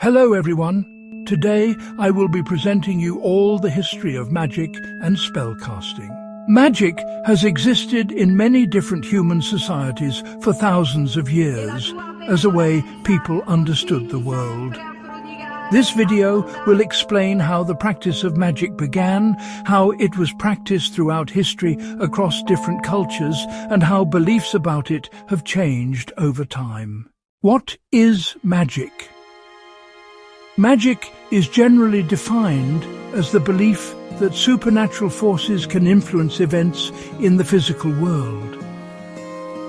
Hello everyone. Today I will be presenting you all the history of magic and spellcasting. Magic has existed in many different human societies for thousands of years as a way people understood the world. This video will explain how the practice of magic began, how it was practiced throughout history across different cultures, and how beliefs about it have changed over time. What is magic? Magic is generally defined as the belief that supernatural forces can influence events in the physical world.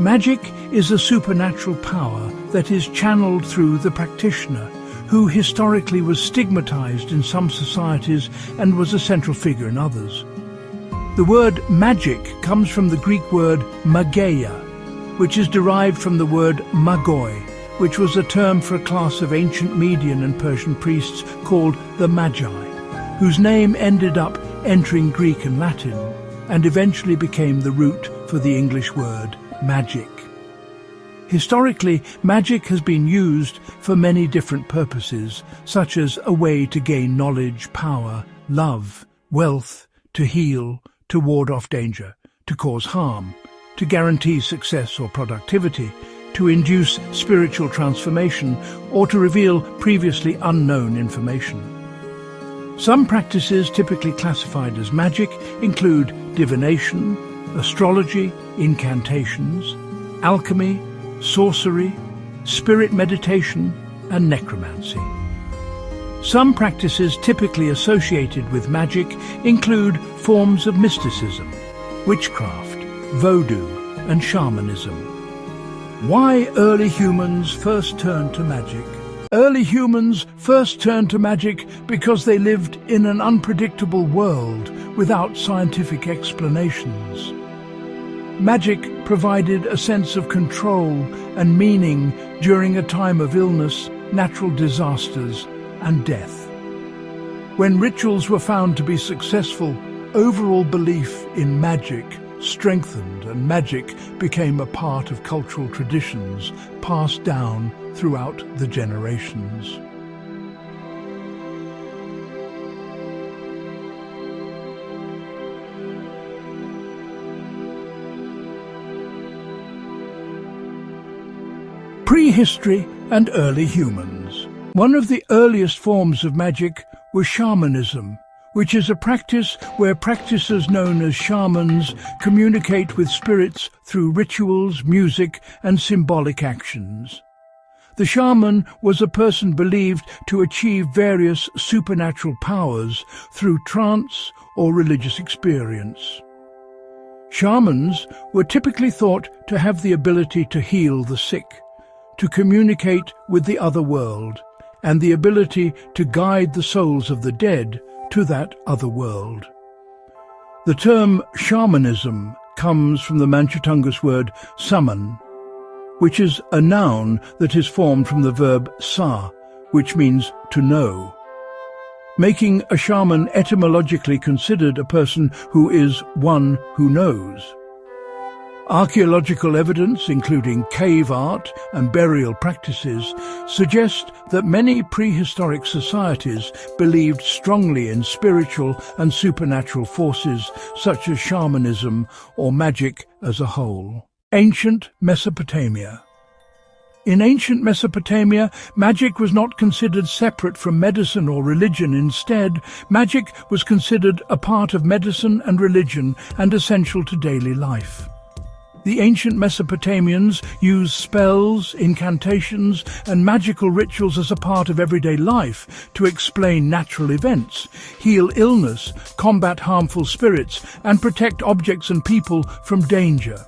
Magic is a supernatural power that is channeled through the practitioner, who historically was stigmatized in some societies and was a central figure in others. The word magic comes from the Greek word mageia, which is derived from the word magoi, which was a term for a class of ancient Median and Persian priests called the Magi, whose name ended up entering Greek and Latin, and eventually became the root for the English word magic. Historically, magic has been used for many different purposes, such as a way to gain knowledge, power, love, wealth, to heal, to ward off danger, to cause harm, to guarantee success or productivity, to induce spiritual transformation, or to reveal previously unknown information. Some practices typically classified as magic include divination, astrology, incantations, alchemy, sorcery, spirit meditation, and necromancy. Some practices typically associated with magic include forms of mysticism, witchcraft, voodoo, and shamanism. Why early humans first turned to magic? Early humans first turned to magic because they lived in an unpredictable world without scientific explanations. Magic provided a sense of control and meaning during a time of illness, natural disasters, and death. When rituals were found to be successful, overall belief in magic strengthened, and magic became a part of cultural traditions passed down throughout the generations. Prehistory and early humans. One of the earliest forms of magic was shamanism, which is a practice where practitioners known as shamans communicate with spirits through rituals, music, and symbolic actions. The shaman was a person believed to achieve various supernatural powers through trance or religious experience. Shamans were typically thought to have the ability to heal the sick, to communicate with the other world, and the ability to guide the souls of the dead to that other world. The term shamanism comes from the Manchu word saman, which is a noun that is formed from the verb sa, which means to know, making a shaman etymologically considered a person who is one who knows. Archaeological evidence, including cave art and burial practices, suggest that many prehistoric societies believed strongly in spiritual and supernatural forces such as shamanism or magic as a whole. Ancient Mesopotamia. In ancient Mesopotamia, magic was not considered separate from medicine or religion. Instead, magic was considered a part of medicine and religion and essential to daily life. The ancient Mesopotamians used spells, incantations, and magical rituals as a part of everyday life to explain natural events, heal illness, combat harmful spirits, and protect objects and people from danger.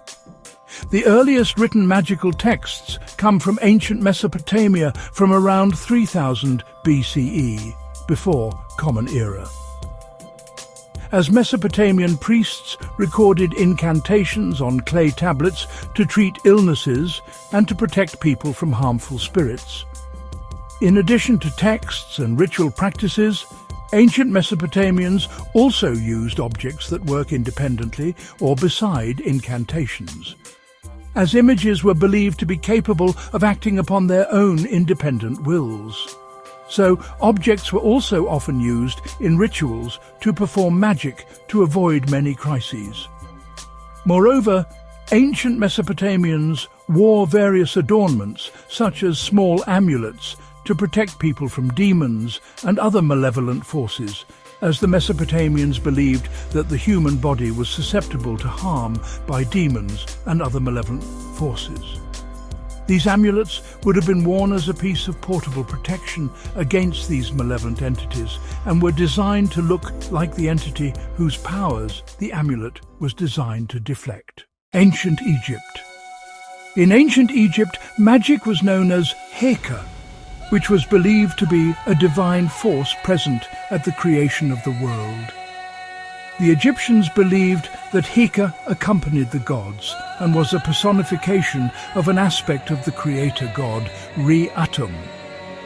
The earliest written magical texts come from ancient Mesopotamia from around 3000 BCE, before Common Era. As Mesopotamian priests recorded incantations on clay tablets to treat illnesses and to protect people from harmful spirits. In addition to texts and ritual practices, ancient Mesopotamians also used objects that work independently or beside incantations, as images were believed to be capable of acting upon their own independent wills. so objects were also often used in rituals to perform magic to avoid many crises. Moreover, ancient Mesopotamians wore various adornments, such as small amulets, to protect people from demons and other malevolent forces, as the Mesopotamians believed that the human body was susceptible to harm by demons and other malevolent forces. These amulets would have been worn as a piece of portable protection against these malevolent entities and were designed to look like the entity whose powers the amulet was designed to deflect. Ancient Egypt. In ancient Egypt, magic was known as Heka, which was believed to be a divine force present at the creation of the world. The Egyptians believed that Heka accompanied the gods and was a personification of an aspect of the creator god, Re-Atum.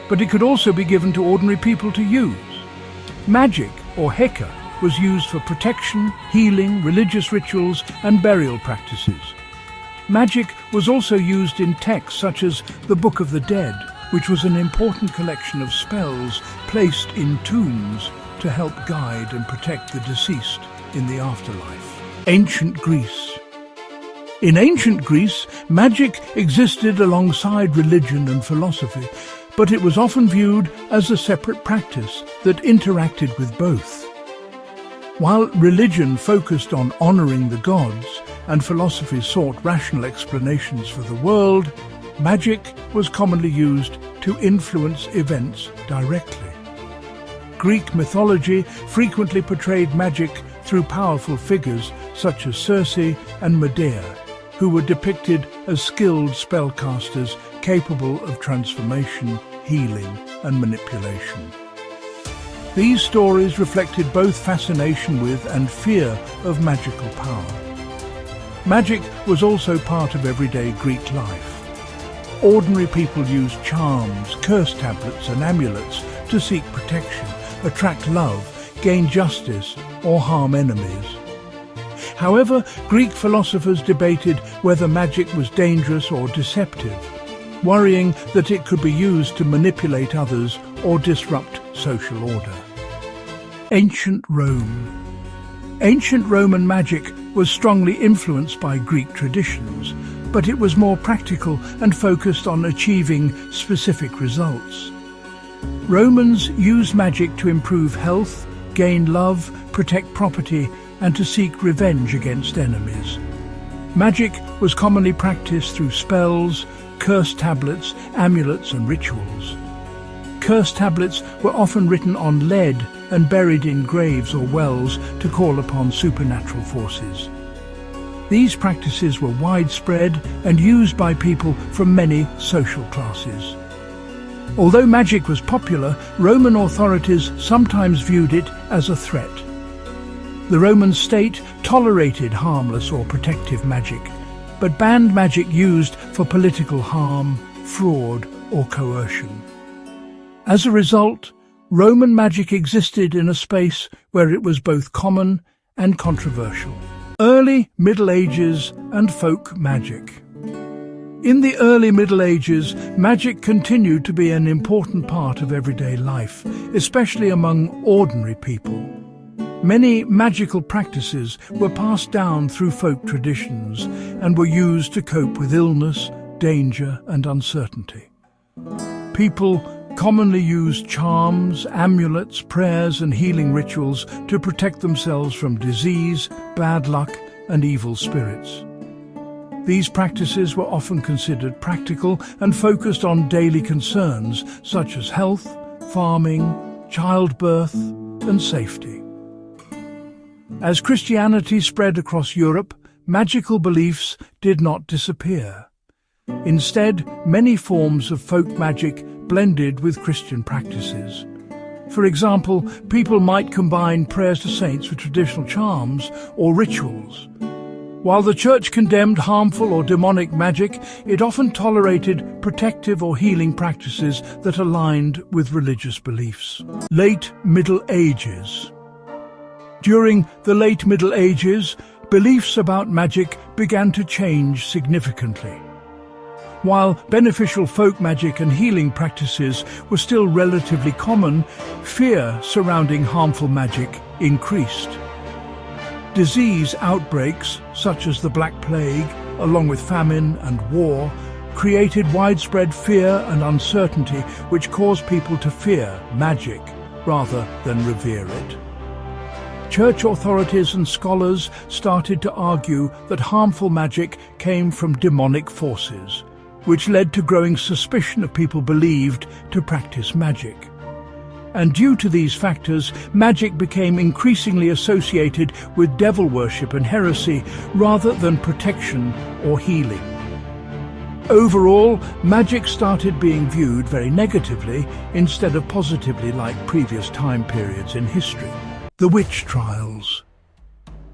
But it could also be given to ordinary people to use. Magic, or Heka, was used for protection, healing, religious rituals, and burial practices. Magic was also used in texts such as the Book of the Dead, which was an important collection of spells placed in tombs to help guide and protect the deceased in the afterlife. Ancient Greece. In ancient Greece, magic existed alongside religion and philosophy, but it was often viewed as a separate practice that interacted with both. While religion focused on honoring the gods and philosophy sought rational explanations for the world, magic was commonly used to influence events directly. Greek mythology frequently portrayed magic through powerful figures such as Circe and Medea, who were depicted as skilled spellcasters capable of transformation, healing, and manipulation. These stories reflected both fascination with and fear of magical power. Magic was also part of everyday Greek life. Ordinary people used charms, curse tablets, and amulets to seek protection, attract love, gain justice, or harm enemies. However, Greek philosophers debated whether magic was dangerous or deceptive, worrying that it could be used to manipulate others or disrupt social order. Ancient Rome. Ancient Roman magic was strongly influenced by Greek traditions, but it was more practical and focused on achieving specific results. Romans used magic to improve health, gain love, protect property, and to seek revenge against enemies. Magic was commonly practiced through spells, curse tablets, amulets, and rituals. Curse tablets were often written on lead and buried in graves or wells to call upon supernatural forces. These practices were widespread and used by people from many social classes. Although magic was popular, Roman authorities sometimes viewed it as a threat. The Roman state tolerated harmless or protective magic, but banned magic used for political harm, fraud, or coercion. As a result, Roman magic existed in a space where it was both common and controversial. Early Middle Ages and folk magic. In the early Middle Ages, magic continued to be an important part of everyday life, especially among ordinary people. Many magical practices were passed down through folk traditions and were used to cope with illness, danger, and uncertainty. People commonly used charms, amulets, prayers, and healing rituals to protect themselves from disease, bad luck, and evil spirits. These practices were often considered practical and focused on daily concerns such as health, farming, childbirth, and safety. As Christianity spread across Europe, magical beliefs did not disappear. Instead, many forms of folk magic blended with Christian practices. For example, people might combine prayers to saints with traditional charms or rituals. While the Church condemned harmful or demonic magic, it often tolerated protective or healing practices that aligned with religious beliefs. Late Middle Ages. During the late Middle Ages, beliefs about magic began to change significantly. While beneficial folk magic and healing practices were still relatively common, fear surrounding harmful magic increased. Disease outbreaks, such as the Black Plague, along with famine and war, created widespread fear and uncertainty which caused people to fear magic rather than revere it. Church authorities and scholars started to argue that harmful magic came from demonic forces, which led to growing suspicion of people believed to practice magic. And due to these factors, magic became increasingly associated with devil worship and heresy rather than protection or healing. Overall, magic started being viewed very negatively instead of positively like previous time periods in history. The witch trials.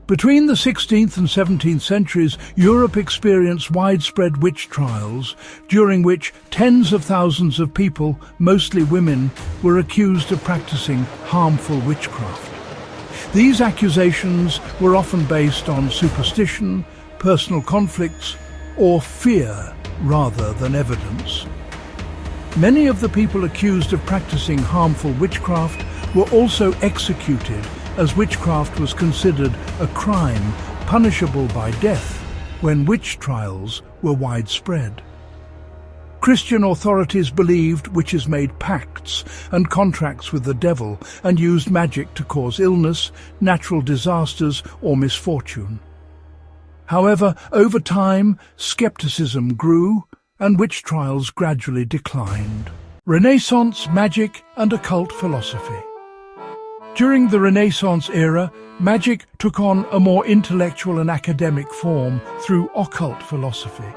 Between the 16th and 17th centuries, Europe experienced widespread witch trials, during which tens of thousands of people, mostly women, were accused of practicing harmful witchcraft. These accusations were often based on superstition, personal conflicts, or fear rather than evidence. Many of the people accused of practicing harmful witchcraft were also executed, as witchcraft was considered a crime punishable by death when witch trials were widespread. Christian authorities believed witches made pacts and contracts with the devil and used magic to cause illness, natural disasters, or misfortune. However, over time, skepticism grew and witch trials gradually declined. Renaissance magic and occult philosophy. During the Renaissance era, magic took on a more intellectual and academic form through occult philosophy.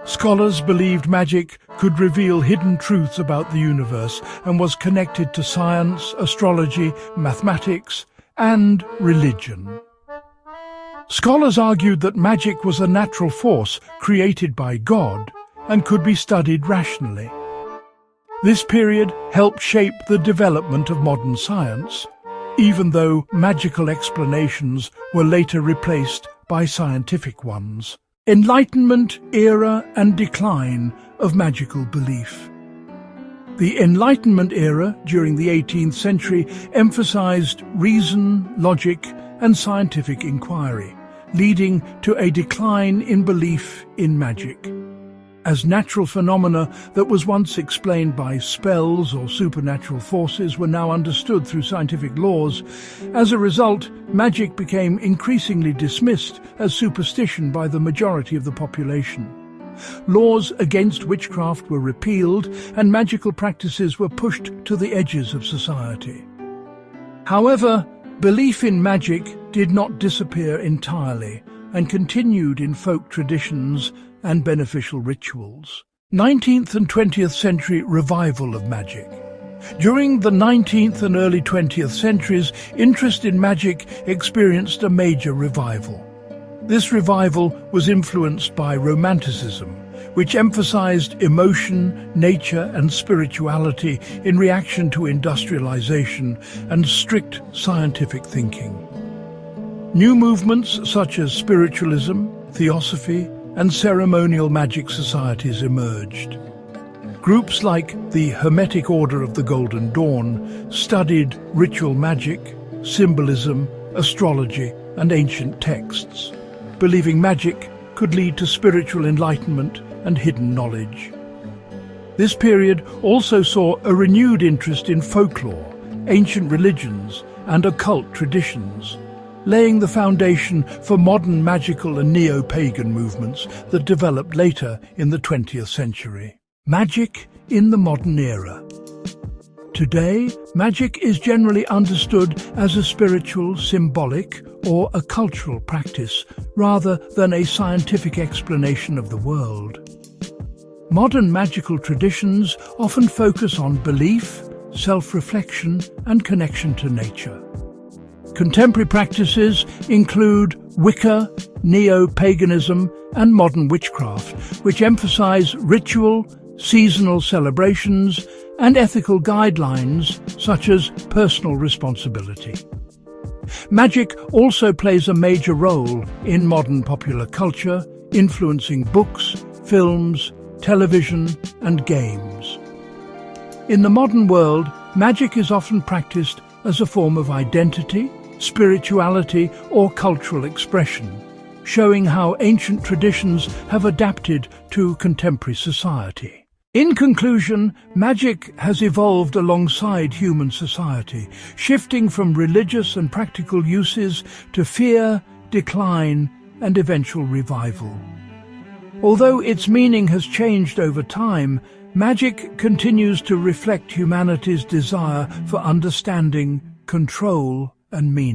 Scholars believed magic could reveal hidden truths about the universe and was connected to science, astrology, mathematics, and religion. Scholars argued that magic was a natural force created by God and could be studied rationally. This period helped shape the development of modern science, even though magical explanations were later replaced by scientific ones. Enlightenment era and decline of magical belief. The Enlightenment era during the 18th century emphasized reason, logic, and scientific inquiry, leading to a decline in belief in magic. As natural phenomena that was once explained by spells or supernatural forces were now understood through scientific laws, as a result, magic became increasingly dismissed as superstition by the majority of the population. Laws against witchcraft were repealed and magical practices were pushed to the edges of society. However, belief in magic did not disappear entirely and continued in folk traditions and beneficial rituals. 19th and 20th century revival of magic. During the 19th and early 20th centuries, interest in magic experienced a major revival. This revival was influenced by Romanticism, which emphasized emotion, nature, and spirituality in reaction to industrialization and strict scientific thinking. New movements such as spiritualism, theosophy, and ceremonial magic societies emerged. Groups like the Hermetic Order of the Golden Dawn studied ritual magic, symbolism, astrology, and ancient texts, believing magic could lead to spiritual enlightenment and hidden knowledge. This period also saw a renewed interest in folklore, ancient religions, and occult traditions, laying the foundation for modern magical and neo-pagan movements that developed later in the 20th century. Magic in the modern era. Today, magic is generally understood as a spiritual, symbolic, or a cultural practice, rather than a scientific explanation of the world. Modern magical traditions often focus on belief, self-reflection, and connection to nature. Contemporary practices include Wicca, neo-paganism, and modern witchcraft, which emphasize ritual, seasonal celebrations, and ethical guidelines such as personal responsibility. Magic also plays a major role in modern popular culture, influencing books, films, television, and games. In the modern world, magic is often practiced as a form of identity, spirituality, or cultural expression, showing how ancient traditions have adapted to contemporary society. In conclusion, magic has evolved alongside human society, shifting from religious and practical uses to fear, decline, and eventual revival. Although its meaning has changed over time, magic continues to reflect humanity's desire for understanding, control, and meaning.